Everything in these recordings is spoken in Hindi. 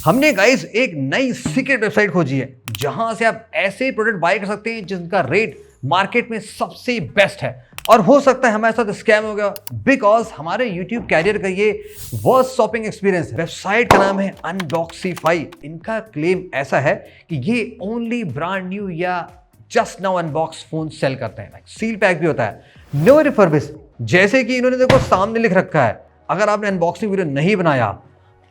हमने गाइस एक नई सीक्रेट वेबसाइट खोजी है जहां से आप ऐसे प्रोडक्ट बाय कर सकते हैं जिनका रेट मार्केट में सबसे बेस्ट है। और हो सकता है हमारे साथ स्कैम हो गया बिकॉज हमारे YouTube कैरियर का ये वर्स्ट शॉपिंग एक्सपीरियंस है। वेबसाइट का नाम है अनबॉक्सीफाई। इनका क्लेम ऐसा है कि ये ओनली ब्रांड न्यू या just now unbox phone sale करते हैं। सील पैक भी होता है, नो रिफर्बिश। जैसे कि इन्होंने देखो सामने लिख रखा है, अगर आपने अनबॉक्सिंग वीडियो नहीं बनाया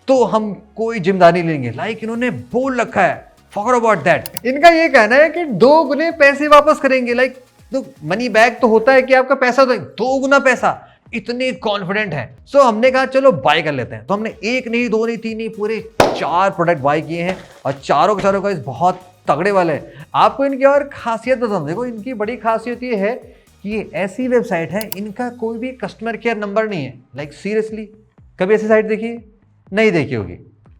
तो हम कोई जिम्मेदारी लेंगे। इन्होंने बोल रखा है फॉरगेट अबाउट दैट। इनका ये कहना है कि 2 गुने पैसे वापस करेंगे। तो मनी बैक तो होता है कि आपका पैसा तो 2 गुना पैसा, इतने कॉन्फिडेंट है। सो हमने कहा चलो बाय कर लेते हैं। तो हमने 1 नहीं 2 नहीं 3 नहीं पूरे 4 प्रोडक्ट बाय किए हैं और चारों के चारों का बहुत तगड़े वाले हैं। आपको इनकी और खासियत बताऊं, देखो इनकी बड़ी खासियत ये है कि ये ऐसी वेबसाइट है, इनका कोई भी कस्टमर केयर नंबर नहीं है। सीरियसली कभी ऐसी साइट देखिए नहीं देखी होगी,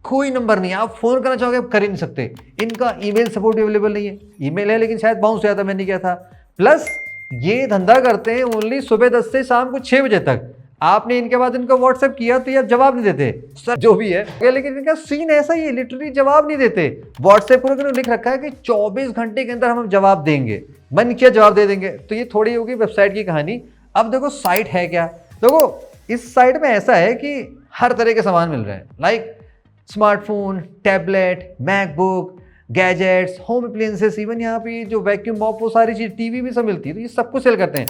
कोई नंबर नहीं है। आप फोन करना चाहोगे आप कर ही नहीं सकते। इनका ईमेल सपोर्ट भी अवेलेबल नहीं है। ईमेल है लेकिन शायद बाउंस हुआ था, मैंने किया था। प्लस ये धंधा करते हैं ओनली सुबह 10 से शाम को 6 बजे तक। आपने इनके बाद इनको व्हाट्सएप किया तो यार जवाब नहीं देते सर, जो भी है। लेकिन इनका सीन ऐसा ही है, लिटरली जवाब नहीं देते। व्हाट्सएप पर लिख रखा है कि 24 घंटे के अंदर हम जवाब देंगे, मन किया जवाब दे देंगे। तो ये थोड़ी होगी वेबसाइट की कहानी। अब देखो साइट है क्या। देखो इस साइट में ऐसा है कि हर तरह के सामान मिल रहे हैं, smartphone, tablet, MacBook, gadgets, home appliances, even यहाँ पे जो वैक्यूम मॉप, वो सारी चीज, टीवी भी सब मिलती है। तो ये सब कुछ सेल करते हैं।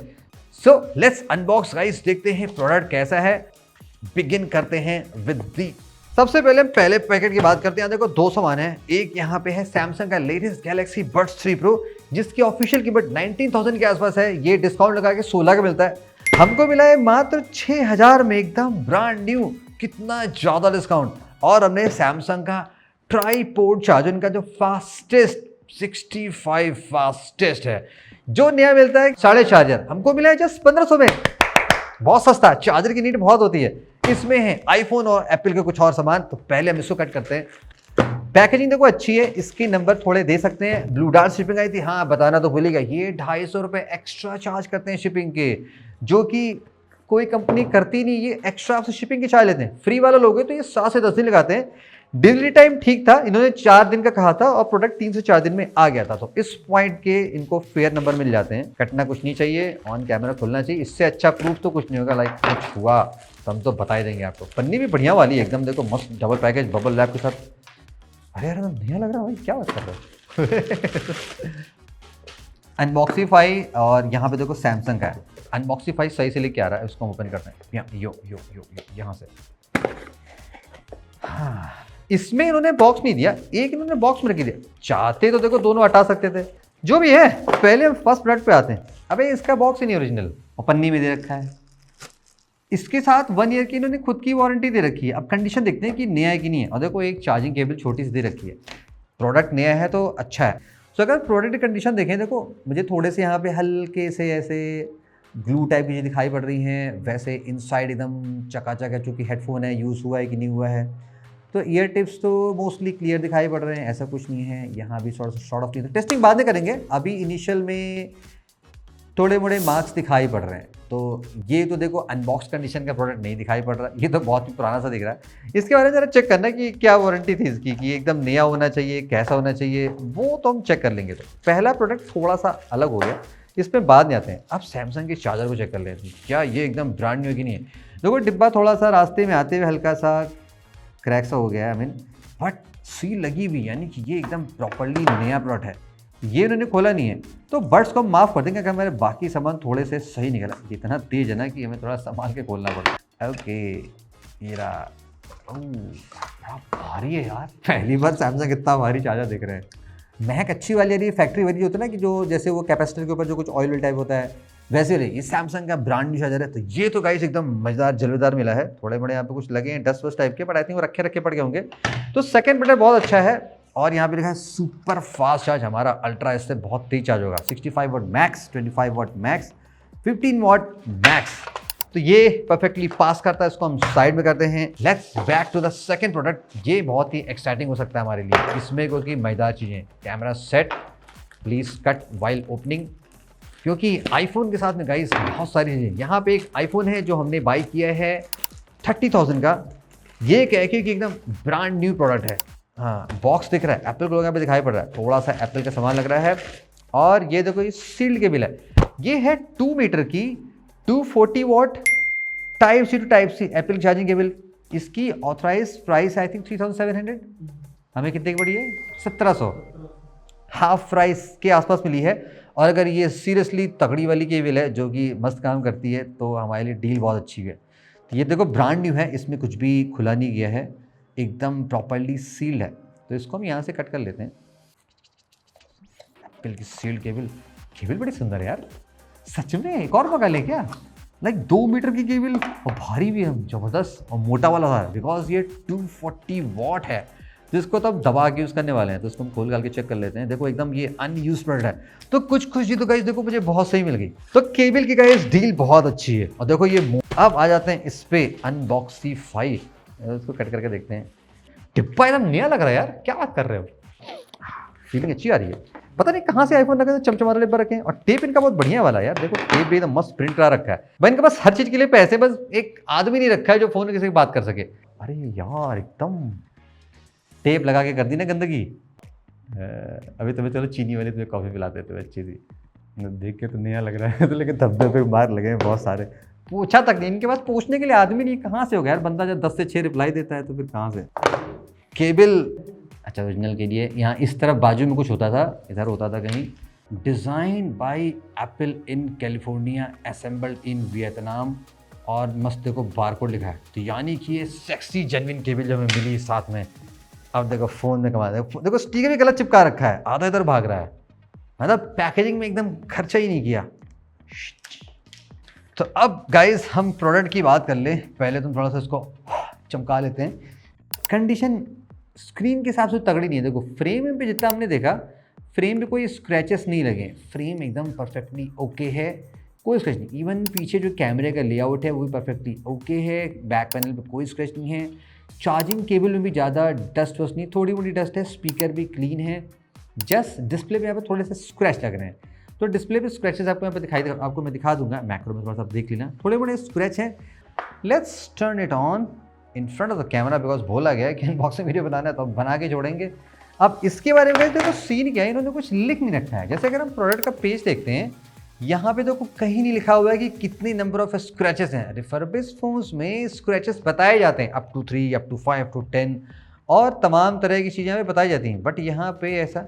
सो लेट्स अनबॉक्स गाइस, देखते हैं प्रोडक्ट कैसा है। बिगिन करते हैं विद दी। सबसे पहले हम पहले पैकेट की बात करते हैं। देखो 2 सामान है। एक यहाँ पे है सैमसंग का लेटेस्ट गैलेक्सी बड्स 3 प्रो, जिसकी ऑफिशियल कीमत 19,000 के आसपास है। ये डिस्काउंट लगा के 16 का मिलता है। हमको मिला है मात्र 6,000 में, एकदम ब्रांड न्यू। कितना ज्यादा डिस्काउंट। और हमने सैमसंग का ट्राईपोड चार्जर, इनका जो फास्टेस्ट 65 फास्टेस्ट है, जो नया मिलता है 4.5 चार्जर, हमको मिला है जस्ट 1500 में। बहुत सस्ता। चार्जर की नीड बहुत होती है। इसमें है आईफोन और एप्पल के कुछ और सामान। तो पहले हम इसको कट करते हैं। पैकेजिंग देखो अच्छी है। इसके नंबर थोड़े दे सकते हैं। ब्लू डार्ट शिपिंग आई थी, हाँ बताना तो भूलिएगा। ये 250 रुपये एक्स्ट्रा चार्ज करते हैं शिपिंग के, जो कि कोई कंपनी करती नहीं। ये एक्स्ट्रा आपसे शिपिंग के चार्ज लेते हैं। फ्री वाला लोगे तो ये 7 से 10 दिन लगाते हैं। डिलीवरी टाइम ठीक था, इन्होंने 4 दिन का कहा था और प्रोडक्ट 3 से 4 दिन में आ गया था। तो इस पॉइंट के इनको फेयर नंबर मिल जाते हैं। कटना कुछ नहीं चाहिए, ऑन कैमरा खुलना चाहिए। इससे अच्छा प्रूफ तो कुछ नहीं होगा। कुछ हुआ तो हम तो बता ही देंगे आपको। पन्नी भी बढ़िया वाली है एकदम, देखो मस्त डबल पैकेज बबल रैप के साथ। अरे यार नया लग रहा है भाई, क्या बात कर रहे हो। अनबॉक्सीफाई, और यहाँ पे देखो सैमसंग का है। अनबॉक्सीफाई सही से लेके आ रहा है। उसको ओपन करते हैं यहाँ से। हाँ, इसमें इन्होंने बॉक्स नहीं दिया, एक इन्होंने बॉक्स में रख दिया। चाहते तो देखो दोनों हटा सकते थे। जो भी है, पहले हम फर्स्ट प्रोडक्ट पे आते हैं। अबे इसका बॉक्स ही नहीं ओरिजिनल, और पन्नी में दे रखा है। इसके साथ 1 ईयर की इन्होंने खुद की वारंटी दे रखी है। अब कंडीशन देखते हैं कि नया है कि नहीं है। और देखो एक चार्जिंग केबल छोटी सी दे रखी है। प्रोडक्ट नया है तो अच्छा है। तो अगर प्रोडक्ट की कंडीशन देखें, देखो मुझे थोड़े से यहाँ पे हल्के से ऐसे ग्लू टाइप की चीज़ें दिखाई पड़ रही हैं। वैसे इनसाइड एकदम चकाचक है, चूँकि हेडफोन है, यूज़ हुआ है कि नहीं हुआ है। तो ईयर टिप्स तो मोस्टली क्लियर दिखाई पड़ रहे हैं, ऐसा कुछ नहीं है। यहाँ भी शॉर्ट ऑफ नहीं, टेस्टिंग बाद में करेंगे। अभी इनिशियल में थोड़े मोड़े मार्क्स दिखाई पड़ रहे हैं। तो ये तो देखो अनबॉक्स कंडीशन का प्रोडक्ट नहीं दिखाई पड़ रहा। ये तो बहुत ही पुराना सा दिख रहा है। इसके बारे में ज़रा चेक करना कि क्या वारंटी थी इसकी, कि एकदम नया होना चाहिए, कैसा होना चाहिए, वो तो हम चेक कर लेंगे। तो पहला प्रोडक्ट थोड़ा सा अलग हो गया, इसमें बाद में आते हैं। अब सैमसंग के चार्जर को चेक कर लेते हैं, क्या ये एकदम ब्रांड न्यू है कि नहीं है। देखो डिब्बा थोड़ा सा रास्ते में आते हुए हल्का सा क्रैक सा हो गया है, बट सील लगी हुई, यानी कि ये एकदम प्रॉपरली नया प्रोडक्ट है। ये उन्होंने खोला नहीं है तो बड्स को हम माफ़ कर देंगे, अगर मेरे बाकी सामान थोड़े से सही निकला। इतना तेज है ना कि हमें थोड़ा संभाल के खोलना पड़ता है। ओके, ये रहा। बड़ा भारी है यार, पहली बार सैमसंग इतना भारी चार्जर देख रहे हैं। महक अच्छी वाली आ रही है, फैक्ट्री वाली होती है ना, कि जो जैसे वो कैपेसिटर के ऊपर जो कुछ ऑयल टाइप होता है वैसे रही। ये सैमसंग का ब्रांड न्यू चार्जर है। तो ये तो गाइस एकदम मजेदार जलवेदार मिला है। थोड़े बड़े यहाँ पे कुछ लगे हैं डस्ट वस्ट टाइप के, बट आई थिंक वो रखे पड़ गए होंगे। तो सेकंड प्रोडक्ट बहुत अच्छा है। और यहाँ पे लिखा है सुपर फास्ट चार्ज। हमारा अल्ट्रा इससे बहुत तेज चार्ज होगा। 65 वाट मैक्स, 25 वाट मैक्स, 15 वाट मैक्स। तो ये परफेक्टली पास करता है। इसको हम साइड में करते हैं। Let's back to the second product. ये बहुत ही एक्साइटिंग हो सकता है हमारे लिए। इसमें कोई मजेदार चीज़ें। Camera set, please cut while opening, क्योंकि आईफोन के साथ में गाइस बहुत सारी चीज़ें। यहाँ पे एक आईफोन है जो हमने बाई किया है 30,000 का। ये कह के कि एकदम ब्रांड न्यू प्रोडक्ट है। हाँ बॉक्स दिख रहा है, एप्पल को यहाँ पे दिखाई पड़ रहा है, थोड़ा सा एप्पल का सामान लग रहा है। और ये देखो ये सील्ड केबल है, ये है 2 मीटर की 240 watt type C to type C Apple charging cable. इसकी ऑथराइज प्राइस आई थिंक 3700, हमें कितने की पड़ी है? 1700, हाफ प्राइस के आसपास मिली है। और अगर ये सीरियसली तगड़ी वाली केबल है जो कि मस्त काम करती है तो हमारे लिए डील बहुत अच्छी है। तो ये देखो ब्रांड न्यू है, इसमें कुछ भी खुला नहीं गया है, एकदम प्रॉपरली सील्ड है। तो इसको हम यहाँ से कट कर लेते हैं। एप्पल की सील्ड केबल, केबल बड़ी सुंदर है यार, सच में एक और मंगा ले क्या? लाइक 2 मीटर की केबल और भारी भी है, ज़बरदस्त और मोटा वाला था, बिकॉज ये 240 वॉट है जिसको तो अब दबा के यूज़ करने वाले हैं। तो इसको हम खोल के चेक कर लेते हैं। देखो एकदम ये अनयूज प्रोडक्ट है, तो कुछ खुशी तो गाइस देखो मुझे बहुत सही मिल गई। तो केबल की गाइस डील बहुत अच्छी है। और देखो ये अब आ जाते हैं इस पे अनबॉक्सीफाई, इसको कट करके देखते हैं। डिब्बा एकदम नया लग रहा है यार, क्या बात कर रहे हो, फीलिंग अच्छी आ रही है। पता नहीं कहाँ से आईफोन रखे, चमचमारे डिब्बा रखे हैं। और टेप इनका बहुत बढ़िया वाला है यार, देखो टेप भी एकदम मस्त प्रिंट करा रखा है भाई। इनके पास हर चीज़ के लिए पैसे, बस एक आदमी नहीं रखा है जो फ़ोन में किसी की बात कर सके। अरे यार एकदम टेप लगा के कर दी ना गंदगी। अभी तुम्हें चलो चीनी वाले तुम्हें कॉफ़ी पिलाते थे अच्छी सी, देख के तो नया लग रहा है तो, लेकिन धब्बे पे बाहर लगे हैं बहुत सारे। पूछा तक नहीं, इनके पास पूछने के लिए आदमी नहीं, कहाँ से हो गया यार? बंदा जब 10 से 6 रिप्लाई देता है तो फिर कहाँ से। केबल अच्छा ओरिजिनल के लिए यहाँ इस तरफ बाजू में कुछ होता था, इधर होता था कहीं design by apple in California, assembled in Vietnam, और मस्त देखो बारकोड लिखा है। तो यानी कि ये सेक्सी जेन्युइन केबल जो हमें मिली साथ में। अब देखो फ़ोन में कमा देखो स्टिकर भी गलत चिपका रखा है, आधा इधर भाग रहा है, मतलब पैकेजिंग में एकदम खर्चा ही नहीं किया। तो अब गाइस हम प्रोडक्ट की बात कर ले, पहले तुम थोड़ा सा इसको चमका लेते हैं। कंडीशन स्क्रीन के हिसाब से तगड़ी नहीं है। देखो फ्रेम पे जितना हमने देखा, फ्रेम पे कोई स्क्रैचेस नहीं लगे, फ्रेम एकदम परफेक्टली ओके है, कोई स्क्रैच नहीं। इवन पीछे जो कैमरे का लेआउट है वो भी परफेक्टली ओके है, बैक पैनल पे कोई स्क्रैच नहीं है। चार्जिंग केबल में भी ज़्यादा डस्ट वस्ट नहीं, थोड़ी मोटी डस्ट है, स्पीकर भी क्लीन है, जस्ट डिस्प्ले पे यहाँ पे थोड़े से स्क्रैच लग रहे हैं। तो डिस्प्ले पे स्क्रैचेस आपको यहाँ पे आपको मैं दिखा दूंगा, मैक्रो में थोड़ा सा देख लेना, थोड़े बड़े स्क्रैच हैं। Let's turn it on in front of the camera, because बोला गया है कि अनबॉक्सिंग वीडियो बनाना है तो हम बना के जोड़ेंगे। अब इसके बारे में देखो सीन क्या है, इन्होंने कुछ लिख नहीं रखा है। जैसे अगर हम प्रोडक्ट का पेज देखते हैं, यहाँ पे देखो कहीं नहीं लिखा हुआ है कि कितनी नंबर ऑफ स्क्रैचेस हैं। रिफर्बिश्ड फोन्स में स्क्रैचेस बताए जाते हैं up to 3, up to 5, up to 10 और तमाम तरह की चीज़ें हमें बताई जाती हैं, बट यहाँ पे ऐसा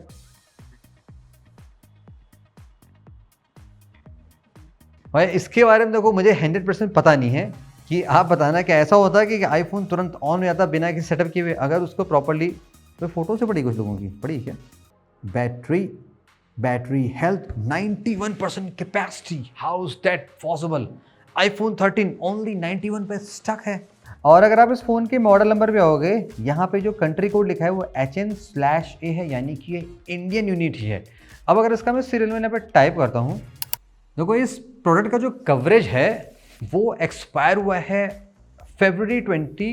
और इसके बारे में देखो मुझे 100% पता नहीं है कि आप बताना कि ऐसा होता है कि आईफोन तुरंत ऑन हो जाता बिना किसी सेटअप किए हुए, अगर उसको प्रॉपर्ली। तो फोटो से पड़ी कुछ लोगों की पड़ी क्या? Battery health 91% capacity, how is that possible? IPhone 13 only 91 पे स्टक है। और अगर आप इस फ़ोन के मॉडल नंबर पे आओगे, यहाँ पे जो कंट्री कोड लिखा है वो HN/A है, यानी कि ये इंडियन यूनिट ही है। अब अगर इसका मैं सीरियल में यहाँ पे टाइप करता हूँ, देखो इस प्रोडक्ट का जो कवरेज है वो एक्सपायर हुआ है February 20,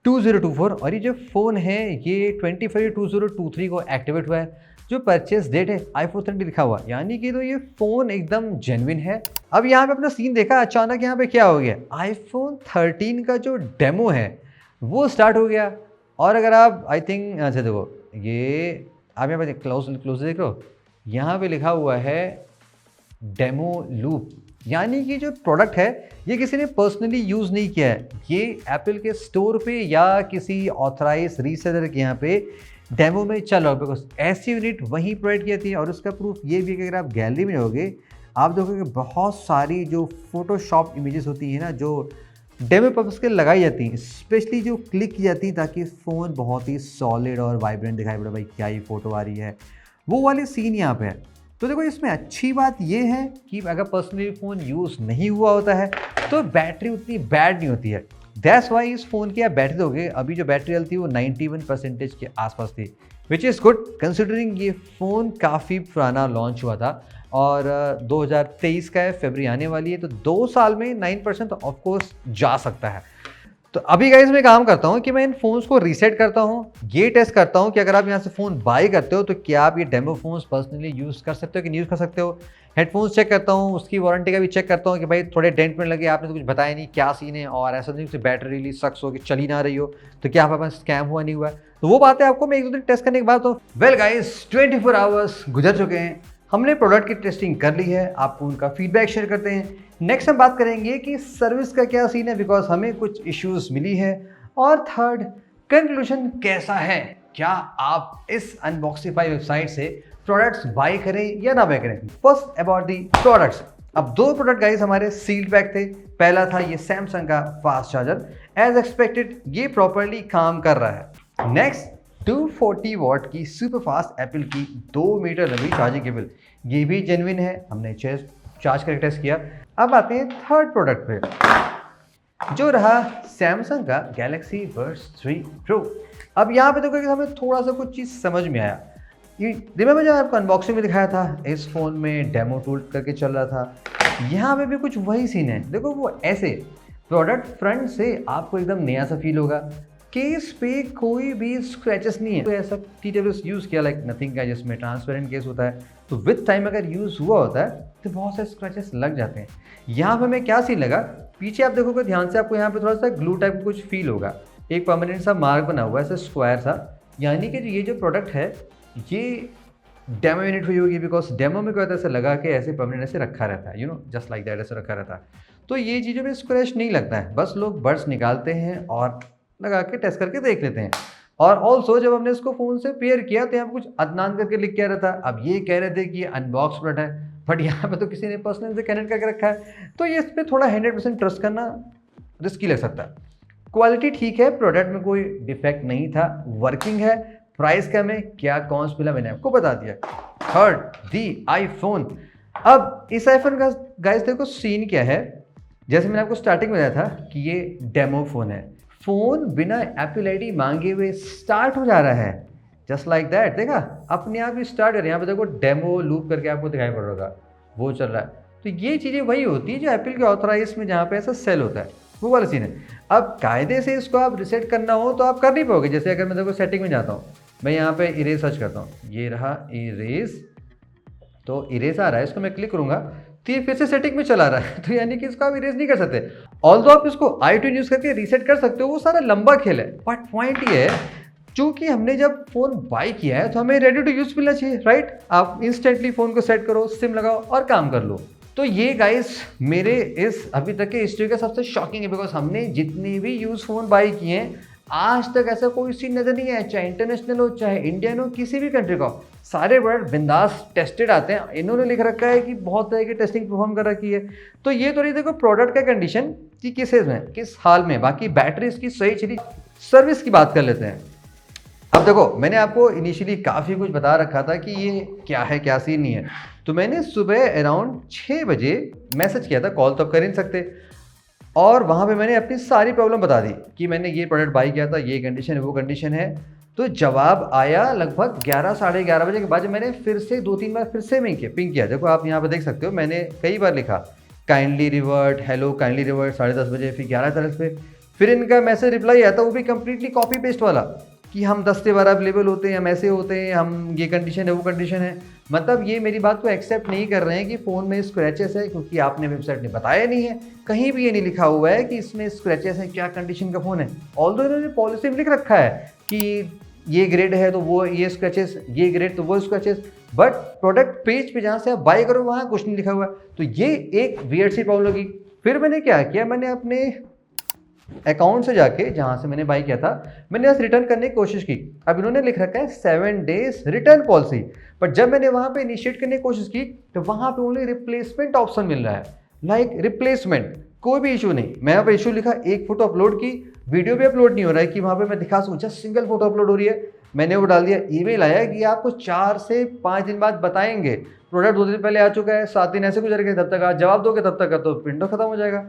2024, और ये जो फ़ोन है ये 20 फरवरी 2023 को एक्टिवेट हुआ है। जो परचेस डेट है iPhone 13 लिखा हुआ, यानी कि तो ये फ़ोन एकदम जेन्युइन है। अब यहाँ पे अपना सीन देखा, अचानक यहाँ पे क्या हो गया, iPhone 13 का जो डेमो है वो स्टार्ट हो गया। और अगर आप आई थिंक अच्छा देखो ये आप यहाँ पे क्लोज देख रहे हो, यहाँ पे लिखा हुआ है डेमो लूप, यानी कि जो प्रोडक्ट है ये किसी ने पर्सनली यूज़ नहीं किया है, ये एप्पल के स्टोर पे या किसी ऑथराइज रीसेलर के यहाँ पे डेमो में चल रहा है। बिकॉज ऐसी यूनिट वहीं प्रोवाइड की जाती है। और उसका प्रूफ ये भी है कि अगर आप गैलरी में जाओगे आप देखोगे बहुत सारी जो फोटोशॉप इमेजेस होती हैं ना, जो डेमो पर्पस के लगाई जाती हैं, स्पेशली जो क्लिक की जाती हैं ताकि फ़ोन बहुत ही सॉलिड और वाइब्रेंट दिखाई पड़े, भाई क्या ही फ़ोटो आ रही है, वो वाली सीन यहाँ पे है। तो देखो इसमें अच्छी बात ये है कि अगर पर्सनली फ़ोन यूज़ नहीं हुआ होता है तो बैटरी उतनी बैड नहीं होती है। दैट्स वाई इस फ़ोन की आप बैटरी दोगे, अभी जो बैटरी हेल्थ थी वो 91% के आसपास थी, विच इज़ गुड कंसिडरिंग ये फ़ोन काफ़ी पुराना लॉन्च हुआ था और 2023 का है, फरवरी आने वाली है, तो 2 साल में 9% ऑफकोर्स जा सकता है। तो अभी गाइस मैं काम करता हूँ कि मैं इन फ़ोन्स को रीसेट करता हूँ, ये टेस्ट करता हूँ कि अगर आप यहाँ से फ़ोन बाई करते हो तो क्या आप ये डेमो फ़ोन्स पर्सनली यूज़ कर सकते हो कि नहीं यूज़ कर सकते हो। हेडफोन्स चेक करता हूँ, उसकी वारंटी का भी चेक करता हूँ कि भाई थोड़े डेंट में लगे, आपने तो कुछ बताया नहीं क्या सीन है, और ऐसा नहीं कि बैटरी रियली सक्स हो कि चल ही ना रही हो, तो क्या आपके पास स्कैम हुआ नहीं हुआ। तो वो बातें आपको मैं एक दो दिन टेस्ट करने के बाद तो वेल गाइस 24 आवर्स गुजर चुके हैं, हमने प्रोडक्ट की टेस्टिंग कर ली है, आपको उनका फीडबैक शेयर करते हैं। नेक्स्ट हम बात करेंगे कि सर्विस का क्या सीन है, बिकॉज हमें कुछ इश्यूज मिली है। और थर्ड, कंक्लूजन कैसा है, क्या आप इस अनबॉक्सिफाई वेबसाइट से प्रोडक्ट्स बाय करें या ना बाय करें। First about the products. अब दो प्रोडक्ट गाइस हमारे सील्ड पैक थे। पहला था ये सैमसंग का फास्ट चार्जर, एज एक्सपेक्टेड ये प्रॉपरली काम कर रहा है। नेक्स्ट 240 वॉट की सुपर फास्ट एप्पल की 2 मीटर लंबी चार्जिंग केबल, ये भी जेन्युइन है, हमने चार्ज करके टेस्ट किया। अब आते हैं थर्ड प्रोडक्ट पे, जो रहा सैमसंग का गैलेक्सी बड्स 3 प्रो। अब यहाँ पे देखो कि हमें थोड़ा सा कुछ चीज़ समझ में आया। ये रिमेंबर जब आपको अनबॉक्सिंग में दिखाया था, इस फ़ोन में डेमो टूल करके चल रहा था, यहाँ पे भी कुछ वही सीन है। देखो वो ऐसे प्रोडक्ट फ्रंट से आपको एकदम नया सा फील होगा, केस पे कोई भी स्क्रैचेस नहीं है। तो ऐसा TWS यूज़ किया लाइक नथिंग का, जिसमें ट्रांसपेरेंट केस होता है, तो विद टाइम अगर यूज़ हुआ होता है तो बहुत से स्क्रैचेस लग जाते हैं। यहाँ पे हमें क्या सीन लगा, पीछे आप देखोगे ध्यान से, आपको यहाँ पे थोड़ा सा ग्लू टाइप कुछ फील होगा, एक परमानेंट सा मार्क बना हुआ है ऐसा स्क्वायर सा, यानी कि ये जो प्रोडक्ट है ये डेमो यूनिट हुई होगी, बिकॉज डेमो में क्या होता है ऐसे लगा के ऐसे परमानेंट ऐसे रखा रहता है, जस्ट लाइक दैट ऐसे रखा रहता है। तो ये चीज़ों में स्क्रैच नहीं लगता है, बस लोग बड्स निकालते हैं और लगा के टेस्ट करके देख लेते हैं। और ऑल्सो जब हमने इसको फ़ोन से पेयर किया तो यहाँ पर कुछ अदनान करके लिख के रहता है। अब ये कह रहे थे कि ये अनबॉक्स प्रोडक्ट है, बट यहाँ पे तो किसी ने पर्सनल से कनेक्ट करके रखा है, तो ये इस पर थोड़ा 100% ट्रस्ट करना रिस्की लग सकता है। क्वालिटी ठीक है, प्रोडक्ट में कोई डिफेक्ट नहीं था, वर्किंग है। प्राइस क्या में क्या कौन सा मिला मैंने आपको बता दिया। थर्ड, दी आईफोन। अब इस आईफोन का गाइस देखो सीन क्या है, जैसे मैंने आपको स्टार्टिंग में बताया था कि ये डेमो फ़ोन है, फ़ोन बिना एप्पल आईडी मांगे हुए स्टार्ट हो जा रहा है, जस्ट लाइक दैट। देखा अपने आप ही स्टार्ट है, यहाँ पे देखो डेमो लूप करके आपको दिखाई पड़ रहा होगा, वो चल रहा है। तो ये चीज़ें वही होती है जो एप्पल के ऑथराइज में जहाँ पे ऐसा सेल होता है, वो वाला सीन है। अब कायदे से इसको आप रिसेट करना हो तो आप कर नहीं पाओगे। जैसे अगर मैं देखो सेटिंग में जाता हूँ, मैं यहाँ पे इरेज सर्च करता हूँ, ये रहा इरेज, तो इरेज आ रहा है, इसको मैं क्लिक करूँगा तो ये फिर से सेटिंग में चला रहा है, तो यानी कि इसको आप इरेज नहीं कर सकते। ऑल्दो आप इसको iTunes यूज़ करके रीसेट कर सकते हो, वो सारा लंबा खेल है। बट पॉइंट ये है, चूँकि हमने जब फ़ोन बाय किया है तो हमें रेडी टू यूज़ मिलना चाहिए, राइट। आप इंस्टेंटली फ़ोन को सेट करो, सिम लगाओ और काम कर लो। तो ये गाइस मेरे इस अभी तक के हिस्ट्री का सबसे शॉकिंग है, बिकॉज हमने जितने भी यूज़ फ़ोन बाय किए हैं आज तक ऐसा कोई सीन नज़र नहीं है, चाहे इंटरनेशनल हो चाहे इंडियन हो, किसी भी कंट्री का, सारे प्रोडक्ट बिंदास टेस्टेड आते हैं। इन्होंने लिख रखा है कि बहुत तरह की टेस्टिंग परफॉर्म कर रखी है। तो ये तो नहीं देखो प्रोडक्ट का कंडीशन कि किस एज में किस हाल में, बाकी बैटरी इसकी सही चली। सर्विस की बात कर लेते हैं। अब देखो मैंने आपको इनिशियली काफ़ी कुछ बता रखा था कि ये क्या है क्या सीन नहीं है, तो मैंने सुबह अराउंड 6 बजे मैसेज किया था, कॉल तो आप कर ही नहीं सकते, और वहाँ पे मैंने अपनी सारी प्रॉब्लम बता दी कि मैंने ये प्रोडक्ट बाई किया था, ये कंडीशन है वो कंडीशन है। तो जवाब आया लगभग 11 साढ़े 11 बजे के बाद, जब मैंने फिर से 2-3 बार फिर से पिंग किया। देखो आप यहाँ पे देख सकते हो, मैंने कई बार लिखा kindly revert, hello kindly revert 10:30 बजे, फिर 11:40 पे फिर इनका मैसेज रिप्लाई आता, वो भी कंप्लीटली कॉपी पेस्ट वाला कि हम 10 से 12 अवेलेबल होते हैं, हम ऐसे होते हैं, हम ये कंडीशन है वो कंडीशन है। मतलब ये मेरी बात को एक्सेप्ट नहीं कर रहे हैं कि फ़ोन में स्क्रैचेस है, क्योंकि आपने वेबसाइट ने बताया नहीं है, कहीं भी ये नहीं लिखा हुआ है कि इसमें स्क्रैचेस हैं, क्या कंडीशन का फ़ोन है। ऑल्दो इन्होंने पॉलिसी में लिख रखा है कि ये ग्रेड है तो वो ये स्क्रैचेस, ये ग्रेड तो वो स्क्रैचेस, बट प्रोडक्ट पेज पे जहाँ से आप बाय करो वहाँ कुछ नहीं लिखा हुआ है। तो ये एक वियर्ड सी प्रॉब्लम होगी। फिर मैंने क्या किया, मैंने अपने अकाउंट से जाके जहाँ से मैंने बाई किया था, मैंने बस रिटर्न करने की कोशिश की। अब इन्होंने लिख रखा है 7 डेज रिटर्न पॉलिसी, बट जब मैंने वहाँ पे इनिशिएट करने की कोशिश की तो वहाँ पे ओनली रिप्लेसमेंट ऑप्शन मिल रहा है, लाइक रिप्लेसमेंट, कोई भी इशू नहीं। मैं यहाँ पे इशू लिखा, एक फ़ोटो अपलोड की, वीडियो भी अपलोड नहीं हो रहा है कि वहाँ पे मैं दिखा सकूँ, जस्ट सिंगल फोटो अपलोड हो रही है। मैंने वो डाल दिया, ईमेल आया कि आपको 4 से 5 दिन बाद बताएंगे, प्रोडक्ट 2 दिन पहले आ चुका है, 7 दिन ऐसे गुजर गए, तब तक आप जवाब दोगे तब तक का तो विंडो खत्म हो जाएगा।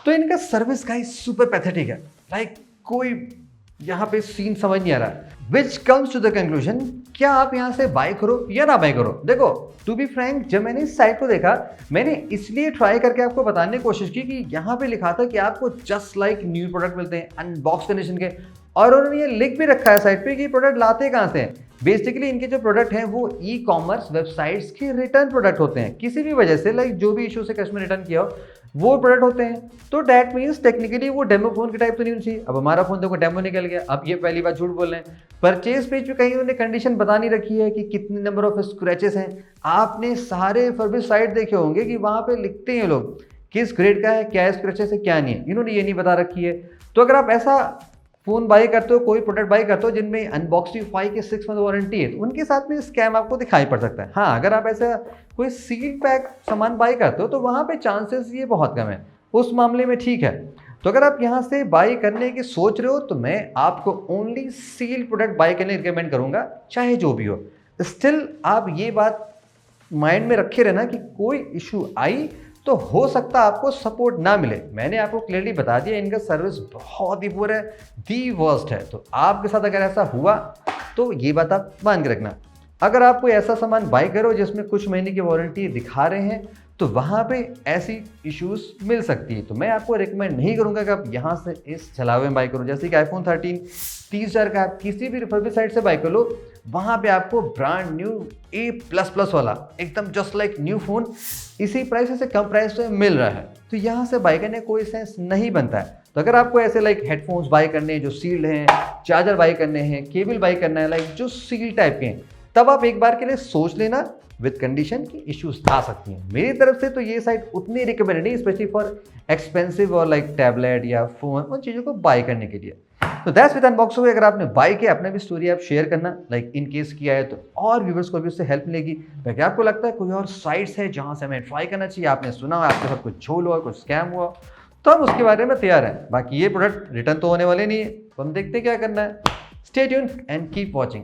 तो इनका सर्विस का सुपर पैथेटिक है, लाइक कोई यहाँ पे सीन समझ नहीं आ रहा। Which comes to the conclusion, क्या आप यहाँ से बाय करो या ना बाय करो। देखो टू बी फ्रैंक, जब मैंने इस साइट को देखा, मैंने इसलिए ट्राई करके आपको बताने की कोशिश की कि यहाँ पे लिखा था कि आपको जस्ट लाइक न्यू प्रोडक्ट मिलते हैं अनबॉक्स कंडीशन के, और उन्होंने ये लिख भी रखा है साइट पे कि प्रोडक्ट लाते कहाँ से हैं। बेसिकली इनके जो प्रोडक्ट हैं वो ई-कॉमर्स वेबसाइट्स के रिटर्न प्रोडक्ट होते हैं, किसी भी वजह से, लाइक जो भी इशू से कस्टमर रिटर्न किया हो, वो प्रोडक्ट होते हैं। तो डैट मीन्स टेक्निकली वो डेमो फोन के टाइप तो नहीं होनी चाहिए। अब हमारा फोन देखो डेमो निकल गया, अब ये पहली बार झूठ बोल रहे हैं। परचेज पेज पे कहीं उन्होंने कंडीशन बता नहीं रखी है कि कितने नंबर ऑफ स्क्रैचेस हैं। आपने सारे फर्बिश साइट देखे होंगे कि वहाँ पे लिखते हैं लोग किस ग्रेड का है, क्या स्क्रैचेस है क्या नहीं है, इन्होंने ये नहीं बता रखी है। तो अगर आप ऐसा फ़ोन बाई करते हो, कोई प्रोडक्ट बाई करते हो जिनमें अनबॉक्सिंग 5 के 6 मंथ वारंटी है, तो उनके साथ में स्कैम आपको दिखाई पड़ सकता है। हाँ, अगर आप ऐसा कोई सील पैक सामान बाई करते हो तो वहाँ पे चांसेस ये बहुत कम है, उस मामले में ठीक है। तो अगर आप यहाँ से बाई करने की सोच रहे हो तो मैं आपको ओनली सील प्रोडक्ट बाई करने रिकमेंड करूँगा, चाहे जो भी हो। स्टिल आप ये बात माइंड में रखे रहना कि कोई इशू आई तो हो सकता है आपको सपोर्ट ना मिले। मैंने आपको क्लियरली बता दिया इनका सर्विस बहुत ही पुअर है, दी वर्स्ट है। तो आपके साथ अगर ऐसा हुआ तो ये बात आप मान के रखना। अगर आप कोई ऐसा सामान बाय करो जिसमें कुछ महीने की वारंटी दिखा रहे हैं तो वहाँ पे ऐसी इश्यूज मिल सकती है। तो मैं आपको रिकमेंड नहीं करूँगा कि आप यहाँ से इस छलावे में बाय करो। जैसे कि iPhone 13 30,000 का आप किसी भी रिफर्बिश साइट से बाय कर लो, वहाँ पे आपको ब्रांड न्यू A++ वाला एकदम जस्ट लाइक न्यू फ़ोन इसी प्राइस से कम प्राइस में मिल रहा है। तो यहाँ से बाय करने कोई सेंस नहीं बनता है। तो अगर आपको ऐसे लाइक हेडफोन्स बाय करने हैं जो सील्ड हैं, चार्जर बाय करने हैं, केबल बाय करना है लाइक जो सील टाइप के हैं, तब आप एक बार के लिए सोच लेना विद कंडीशन की इश्यूज आ सकती हैं। मेरी तरफ से तो ये साइट उतनी रिकमेंडेड नहीं, स्पेशली फॉर एक्सपेंसिव और लाइक टैबलेट या फोन, उन चीज़ों को बाय करने के लिए। तो दैट्स विद अनबॉक्सिंग। अगर आपने बाय किया, अपने भी स्टोरी आप शेयर करना, लाइक इन केस किया है तो और व्यूवर्स को भी उससे हेल्प मिलेगी। ताकि आपको लगता है कोई और साइट्स है जहाँ से हमें ट्राई करना चाहिए, आपने सुना हो आपके साथ कुछ झोल हुआ, कुछ स्कैम हुआ, तो हम उसके बारे में तैयार हैं। बाकी ये प्रोडक्ट रिटर्न तो होने वाले नहीं है, तो हम देखते हैं क्या करना है। Stay tuned and keep watching.